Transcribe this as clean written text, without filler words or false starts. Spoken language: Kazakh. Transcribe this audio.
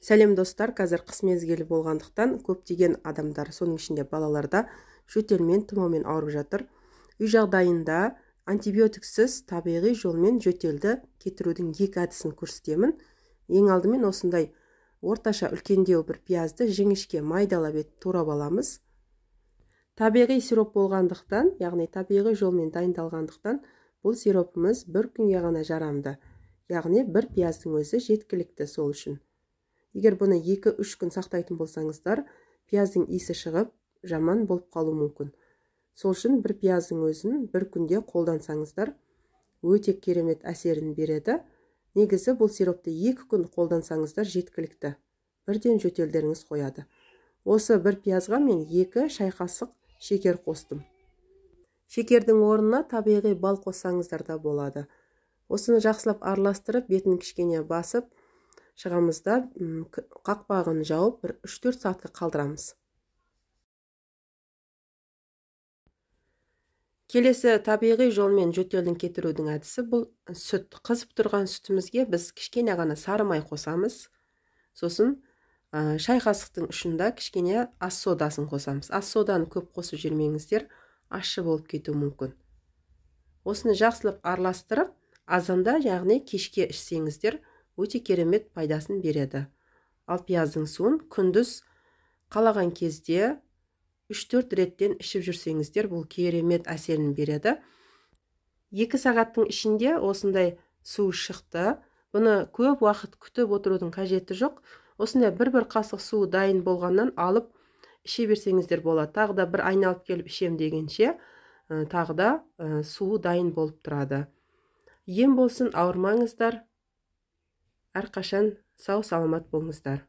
Сәлем достар, қазір қыс мезгілі болғандықтан көптеген адамдар, соның ішінде балаларда жөтелмен, тұмаумен ауырып жатыр. Үй жағдайында антибиотиксіз табиғи жолмен жөтелді кетірудің екі әдісін көрсетемін. Ең алдымен осындай орташа үлкендеу бір пиязды жіңішке майдалап етіп турап аламыз. Табиғи сироп болғандықтан, яғни табиғи жолмен дайындалғандықтан, бұл сиропымыз бір күнге ғана жарамды. Яғни бір пияздың өзі жеткілікті сол үшін. Егер бұны 2-3 күн сақтайтын болсаңыздар, пияздың иісі шығып, жаман болып қалу мүмкін. Сол үшін бір пияздың өзін бір күнде қолдансаңыздар, өте керемет әсерін береді. Негізі бұл сиропты 2 күн қолдансаңыздар жеткілікті. Бірден жөтелдеріңіз қояды. Осы бір пиязға мен 2 шай қасық шекер қостым. Шекердің орнына табиғи бал қоссаңыздар да болады. Осыны жақсылап араластырып, бетін кішкене басып, шығамызда қақпағын жауып 3-4 сағатқа қалдырамыз. Келесі табиғи жолмен жөтелдің кетірудің әдісі бұл сүт. Қызып тұрған сүтімізге біз кішкене ғана сары май қосамыз. Сосын шай қасықтың ұшында кішкене ас содасын қосамыз. Ас соданы көп қосып жүрмеңіздер, ащы болып кетуі мүмкін. Осыны жақсылап араластырып, азанда, яғни кешке ішсеңіздер, өте керемет пайдасын береді. Ал пияздың суын күндіз қалаған кезде 3-4 реттен ішіп жүрсеңіздер, бұл керемет әсерін береді. 2 сағаттың ішінде осындай су шықты. Бұны көп уақыт күтіп отырудың қажеті жоқ. Осындай бір қасық су дайын болғаннан алып іше берсеңіздер болады. Тағы да бір айналып келіп ішем дегенше, тағы да су дайын болып тұрады. Ем болсын, ауырмаңыздар. Әрқашан сау саламат болыңыздар.